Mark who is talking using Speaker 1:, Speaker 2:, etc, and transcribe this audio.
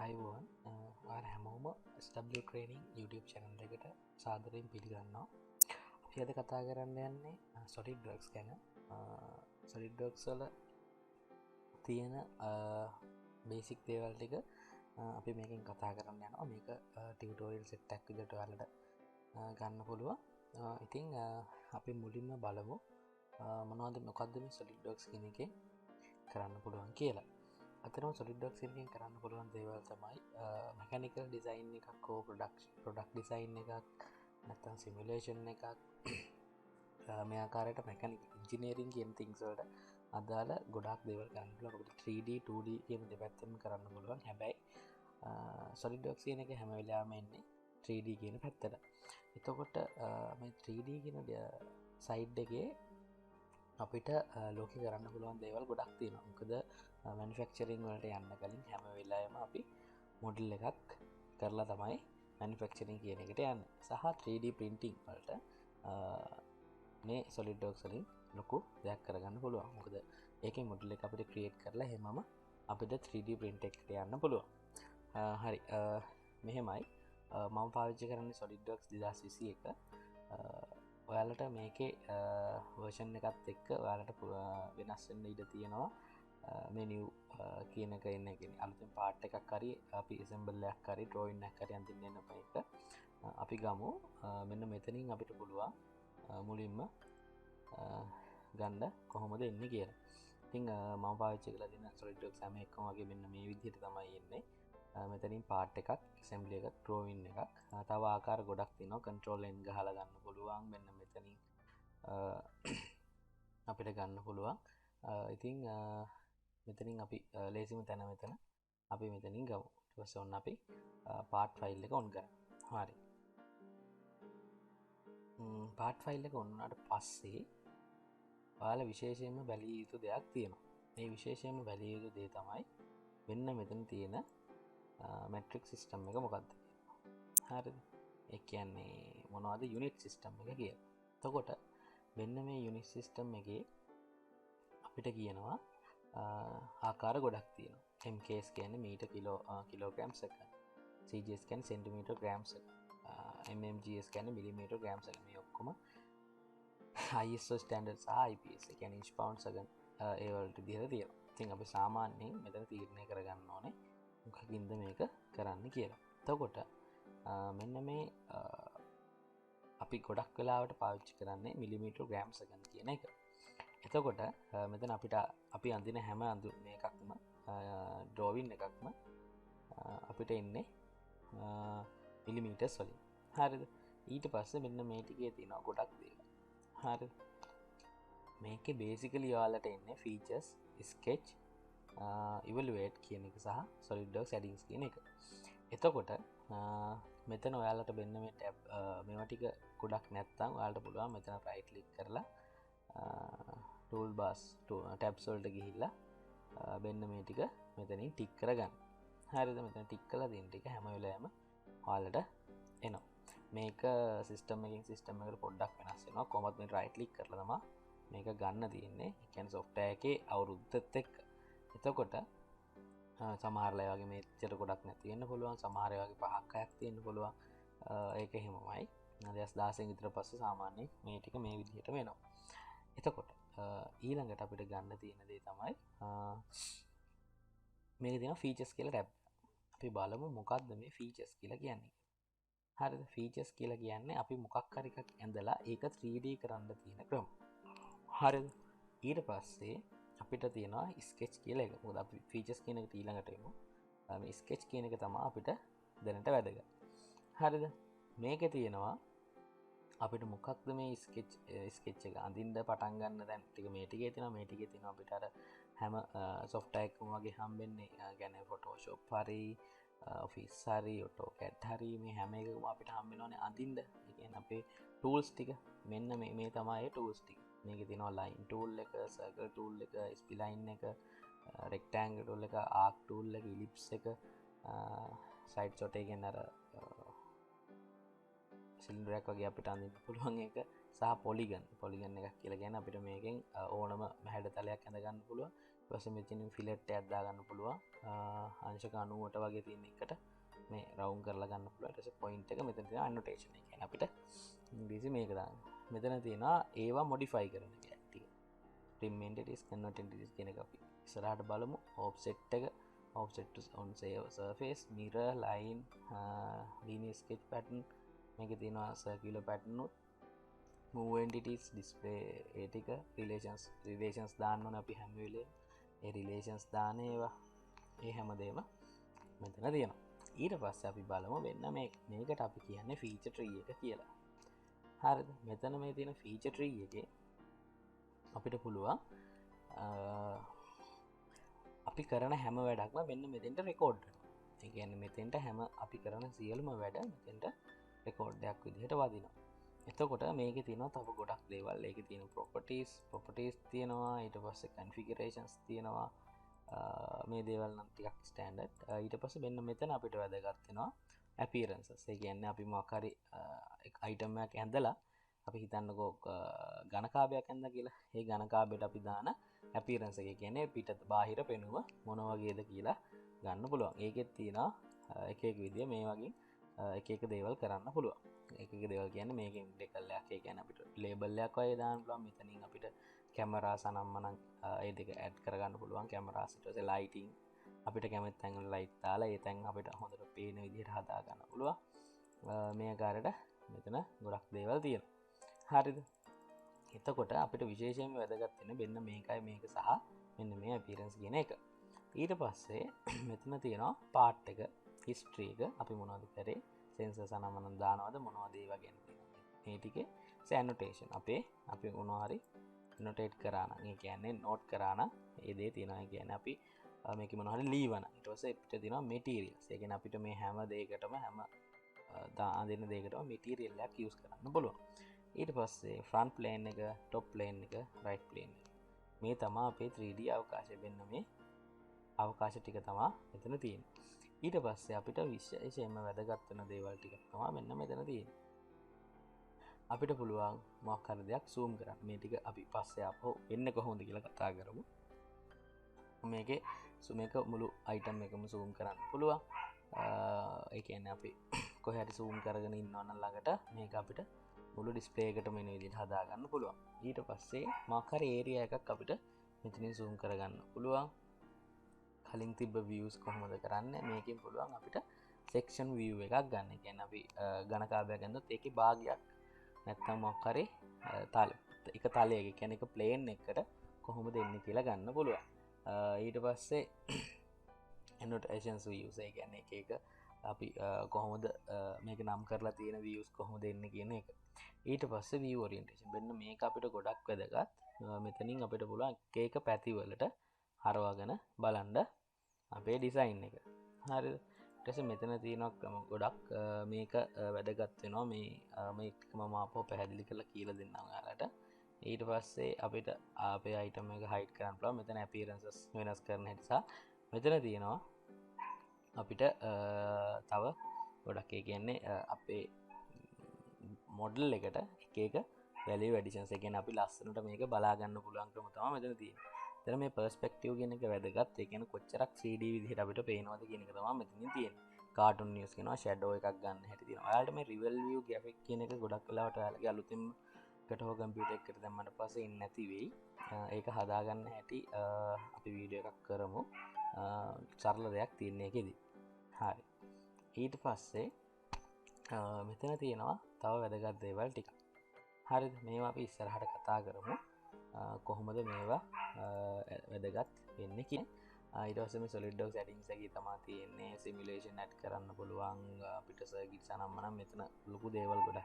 Speaker 1: අයිබෝන් ඔයාලා හැමෝම SWtraning YouTube channel එකට සාදරයෙන් පිළිගන්නවා. අපි අද කතා කරන්න යන්නේ Solidworks ගැන. Solidworks වල තියෙන බේසික් දේවල් ටික අපි මේකෙන් කතා කරන්න යනවා. මේක ටියුටෝරියල් සෙට් එකක් විදිහට ඔයාලට ගන්න පුළුවන්. ඉතින් අපි මුලින්ම බලමු මොකද්ද මේ Solidworks කියන එකෙන් කරන්න පුළුවන් කියලා. අතරම Solidworks එකෙන් කරන්න පුළුවන් දේවල් තමයි mechanical design එකක් හෝ product design එකක් නැත්නම් simulation එකක් මේ ආකාරයට mechanical engineering කියන things වලට අදාළ ගොඩාක් දේවල් කරන්න පුළුවන්. අපිට 3D 2D කියන දෙපැත්තෙම කරන්න පුළුවන්. හැබැයි Solidworks කියන එක හැම වෙලාවෙම එන්නේ 3D කියන පැත්තට. එතකොට මේ 3D කියන side එකේ අපිට ලෝකෙ කරන්න පුළුවන් දේවල් ගොඩක් තියෙනවා. මොකද මැනුෆැක්චරින් වලට යන්න කලින් හැම වෙලාවෙම අපි මොඩල් එකක් කරලා තමයි මැනුෆැක්චරින් කියන එකට යන්නේ. සහ 3D printing වලට මේ Solidworks වලින් ලොකු දෙයක් කරගන්න පුළුවන්. මොකද ඒකේ මොඩල් එක අපිට ක්‍රියේට් කරලා හැමම අපිට 3D print එකට යන්න පුළුවන්. හරි. මෙහෙමයි මම පාවිච්චි කරන්නේ Solidworks 2021. ඔයාලට මේකේ වර්ෂන් එකත් එක්ක ඔයාලට වෙනස් වෙන්න ඉඩ තියෙනවා. මේ new කියන එක එන්න කියන්නේ අලුතෙන් පාර්ට් එකක් හරි අපි assemble එකක් හරි drawing එකක් හරි අඳින්න එන්න මේක අපි ගමු. මෙන්න මෙතනින් අපිට පුළුවන් මුලින්ම ගන්න කොහොමද එන්නේ කියලා. ඉතින් මම පාවිච්චි කරලා තියෙන Solidworks හැම එකම වගේ මෙන්න මේ විදිහට තමයි එන්නේ. මෙතනින් පාර්ට් එකක් assembly එකක් drawing එකක් තව ආකාර ගොඩක් තියෙනවා. control n ගහලා ගන්න පුළුවන්. මෙන්න මෙතනින් අපිට ගන්න පුළුවන්. ඉතින් මෙතනින් අපි ලේසිම තැන මෙතන අපි මෙතනින් ගමු. ඊට පස්සේ ඔන්න අපි part file එක on කරමු. හරි. part file එක on වුණාට පස්සේ ඔයාලා විශේෂයෙන්ම බැලිය යුතු දෙයක් තියෙනවා. මේ විශේෂයෙන්ම බැලිය යුතු දේ තමයි මෙන්න මෙතන තියෙන metric system එක මොකක්ද කියලා. හරිද? ඒ කියන්නේ මොනවද unit system එක කියලා. එතකොට මෙන්න මේ unit system එකේ අපිට කියනවා ආකාර ගොඩක් තියෙනවා. MKs කියන්නේ මීටර් කිලෝග්‍රෑම් සෙකන්ඩ්. CGS කියන්නේ සෙන්ටිමීටර් ග්‍රෑම් සෙකන්ඩ්. mmgs කියන්නේ මිලිමීටර් ග්‍රෑම් සෙකන්ඩ්. මේ ඔක්කොම ISO ස්ටෑන්ඩඩ් සහ IPS ඒ කියන්නේ ඉන්ච් පවුන්ඩ් සෙකන්ඩ් ඒ වලට විදිහට තියෙනවා. ඉතින් අපි සාමාන්‍යයෙන් මෙතන තීරණය කරගන්න ඕනේ මොකකින්ද මේක කරන්න කියලා. එතකොට මෙන්න මේ අපි ගොඩක් වෙලාවට පාවිච්චි කරන්නේ මිලිමීටර් ග්‍රෑම් සෙකන්ඩ් කියන එක. එතකොට මෙතන අපි අඳින හැම මේකක්ම ඩ්‍රෝවින් එකක්ම අපිට එන්නේ මිලිමීටර්ස් වලින්. හරිද? ඊට පස්සේ මෙන්න මේ ටිකේ තියෙනවා ගොඩක් දේවල්. හරිද? මේකේ බේසිකලි ඔයාලට එන්නේ features, sketch, evaluate කියන එක සහ Solidworks settings කියන එක. එතකොට මෙතන ඔයාලට මෙන්න මේ tab මේවා ටික ගොඩක් නැත්නම් ඔයාලට පුළුවන් මෙතන right click කරලා toolbars tabs වලට ගිහිල්ලා මෙන්න මේ ටික මෙතනින් ටික් කරගන්න. හරිද? මෙතන ටික් කරලා දෙන ටික හැම වෙලාවෙම ඔයාලට එනවා. මේක සිස්ටම් එකකින් සිස්ටම් එකට පොඩ්ඩක් වෙනස් වෙනවා. කොහොමද මේ right click කරලා තමයි මේක ගන්න තියෙන්නේ. ඒ කියන්නේ software එකේ අවුරුද්දත් එක්ක. එතකොට සමහර අය වගේ මෙච්චර ගොඩක් නැති වෙන්න පුළුවන්. සමහර අය වගේ 5ක් 6ක් තියෙන්න පුළුවන්. ඒක එහෙමමයි. 2016 විතර පස්සේ සාමාන්‍යයෙන් මේ ටික මේ විදිහට වෙනවා. එතකොට ඊළඟට අපිට ගන්න තියෙන දේ තමයි මේක තියෙනවා features කියලා tab. අපි බලමු මොකක්ද මේ features කියලා කියන්නේ. හරිද? features කියලා කියන්නේ අපි මොකක් හරි එකක් ඇඳලා ඒක 3D කරන්න තියෙන ක්‍රම. හරිද? ඊට පස්සේ අපිට තියෙනවා sketch කියලා එක. මොකද අපි features කියන එකට ඊළඟට එමු. මේ sketch කියන එක තමයි අපිට දැනට වැදගත්. හරිද? මේකේ තියෙනවා අපිට මොකක්ද මේ sketch එක අඳින්න පටන් ගන්න දැන් ටික මේ ටිකේ තියෙනවා අපිට අර හැම software එකකම වගේ හම්බෙන්නේ يعني Photoshop හරි Office හරි AutoCAD හරි මේ හැම එකකම අපිට හම්බෙනවානේ අඳින්න. ඒ කියන්නේ අපේ tools ටික මෙන්න මේ තමයි ඒ tools ටික. මේකේ තියෙනවා line tool එක, circle tool එක, spline එක, rectangle tool එක, arc tool එක, ellipse එක, side shot එක කියන්නේ අර සිලින්ඩර් එකක් වගේ අපිට අඳින්න පුළුවන් එක සහ පොලිගන් එකක් කියලා කියන්නේ අපිට මේකෙන් ඕනම හැඩතලයක් ඇඳ ගන්න පුළුවන්. පස්සේ මෙතනින් ෆිලට් එකක් දාගන්න පුළුවන් අංශක 90ට වගේ තියෙන එකට මේ රවුන්ඩ් කරලා ගන්න පුළුවන්. ඊට පස්සේ පොයින්ට් එක මෙතන තියෙන annotation එක. කියන්නේ අපිට ඉංග්‍රීසි මේක දාන්න. මෙතන තියෙනවා ඒවා modify කරන ටික. trim entities convert entities කියන එක අපි ඉස්සරහට බලමු. offset එක offset to on surface mirror line linear sketch pattern මේකේ තියෙනවා circular pattern උත් move entities display ඒ ටික relations දාන්න ඕනේ අපි හැම වෙලේම ඒ relations දාන ඒවා ඒ හැමදේම මෙතන තියෙනවා. ඊට පස්සේ අපි බලමු වෙන්න මේකට අපි කියන්නේ feature tree එක කියලා. හරිද? මෙතන මේ තියෙන feature tree එකේ අපිට පුළුවන් අපි කරන හැම වැඩක්ම මෙන්න මෙතෙන්ට රෙකෝඩ් වෙනවා. ඒ කියන්නේ මෙතෙන්ට හැම අපි කරන සියලුම වැඩ මෙතෙන්ට රෙකෝඩ් එකක් විදිහට වදිනවා. එතකොට මේකේ තියෙනවා තව ගොඩක් දේවල්. ඒකේ තියෙන properties තියෙනවා, ඊට පස්සේ configurations තියෙනවා. මේ දේවල් නම් ටිකක් ස්ටෑන්ඩඩ්. ඊට පස්සේ මෙන්න මෙතන අපිට වැදගත් වෙනවා appearances. ඒ කියන්නේ අපි මොකක් හරි item එකක් ඇඳලා අපි හිතන්නකෝ ඝනකාභයක් ඇඳලා කියලා. ඒ ඝනකාභයට අපි දාන appearance එක කියන්නේ පිටත බාහිර පෙනුම මොන වගේද කියලා ගන්න පුළුවන්. ඒකෙත් තියෙනවා එක එක විදිය මේ වගේ එක එක දේවල් කරන්න පුළුවන්. එක එක දේවල් කියන්නේ මේකෙන් ඩෙකල් එකක්. ඒ කියන්නේ අපිට ලේබල් එකක් වගේ දාන්න පුළුවන්. මෙතනින් අපිට කැමරා සනම්මනම් ඒ දෙක ඇඩ් කරගන්න පුළුවන්. කැමරාස් ඊට පස්සේ ලයිටිං අපිට කැමති තැන් වල ලයිට් දාලා ඒ තැන් අපිට හොඳට පේන විදිහට හදා ගන්න පුළුවන්. මේ ආකාරයට මෙතන ගොඩක් දේවල් තියෙනවා. හරිද? එතකොට අපිට විශේෂයෙන්ම වැදගත් වෙන මෙන්න මේකයි මේක සහ මෙන්න මේ appearance කියන එක. ඊට පස්සේ මෙතන තියෙනවා part එක, history එක. අපි මොනවද කරේ? sensor සනමන දානවද මොනවද ඒ වගේ මේ ටිකේ annotation අපි මොනවා හරි annotate කරා නම් ඒ කියන්නේ note කරා නම් ඒ දේ තියෙනවා. ඒ කියන්නේ අපි මේක මොනවා හරි ලියවන. ඊට පස්සේ අපිට තියෙනවා materials. ඒ කියන්නේ අපිට මේ හැම දෙයකටම හැම දෙන දෙයකටම material එකක් use කරන්න පුළුවන්. ඊට පස්සේ front plane එක, top plane එක, right plane එක. මේ තමයි අපේ 3D අවකාශය. වෙන්න මේ අවකාශ ටික තමයි මෙතන තියෙන්නේ. ඊට පස්සේ අපිට විශේෂයෙන්ම වැදගත් වෙන දේවල් ටිකක් තමයි මෙන්න මෙතන තියෙන්නේ. අපිට පුළුවන් මොකක් හරි දෙයක් zoom කරන්න. මේ ටික අපි පස්සේ ආපහු වෙන්නේ කොහොමද කියලා කතා කරමු. මේකේ මේක මුළු item එකම zoom කරන්න පුළුවන්. ඒ කියන්නේ අපි කොහේ හරි zoom කරගෙන ඉන්නවා නම් ළඟට මේක අපිට මුළු ඩිස්ප්ලේ එකටම එන විදිහට හදා ගන්න පුළුවන්. ඊට පස්සේ මොකක් හරි ඒරියා එකක් අපිට මෙතනින් zoom කරගන්න පුළුවන්. කලින් තිබ්බ views කොහොමද කරන්නේ? මේකෙන් පුළුවන් අපිට section view එකක් ගන්න. ඒ කියන්නේ අපි ඝනකාභයක් ගන්නොත් ඒකේ භාගයක් නැත්නම් මොකක් හරි එක තලයක කියන්නේ එක plane එකකට කොහොමද එන්නේ කියලා ගන්න පුළුවන්. ඊට පස්සේ annotations views ඒ කියන්නේ එක අපි කොහොමද මේක නම් කරලා තියෙන views කොහොමද එන්නේ කියන එක. ඊට පස්සේ view orientation. මෙන්න මේක අපිට ගොඩක් වැදගත්. මෙතනින් අපිට පුළුවන් එක එක පැති වලට හරවාගෙන බලන්න අපේ ඩිසයින් එක. හරිද? ඊට පස්සේ මෙතන තියෙනවා ගොඩක් මේක වැදගත් වෙනවා. මේ මම ආපහු පැහැදිලි කරලා කියලා දෙන්නම් ඔයාලට. ඊට පස්සේ අපිට අපේ item එක hide කරන්න පුළුවන්. මෙතන appearances වෙනස් කරන හැටි සහ මෙතන තියෙනවා අපිට තව ගොඩක් ඒ කියන්නේ අපේ මොඩල් එකට එක value additions ඒ කියන්නේ අපි ලස්සනට මේක බලා ගන්න පුළුවන් ක්‍රම තමයි මෙතන තියෙන්නේ. එතන මේ perspective කියන එක වැදගත්. ඒ කියන්නේ කොච්චරක් 3D විදිහට අපිට පේනවද කියන එක තමයි මෙතනින් තියෙන්නේ. cartoon news කියනවා shadow එකක් ගන්න හැටි තියෙනවා. ඔයාලට මේ rival view graphic කියන එක ගොඩක් වෙලාවට ඔයාලගේ අලුතෙන් එකට හෝ කම්පියුටර් එකකට දැම්මට පස්සේ ඉන්නේ නැති වෙයි. ඒක හදාගන්න හැටි අපි වීඩියෝ එකක් කරමු. සරල දෙයක් තියෙන එකේදී. හරි. ඊට පස්සේ මෙතන තියෙනවා තව වැදගත් දේවල් ටිකක්. හරිද? මේවා අපි ඉස්සරහට කතා කරමු. කොහොමද මේවා වැදගත් වෙන්නේ කියන. ඊට පස්සේ මේ Solidworks settings එකේ තමයි තියෙන්නේ simulation add කරන්න පුළුවන්. අපිට circuits අනම්ම නම් මෙතන ලොකු දේවල් ගොඩක්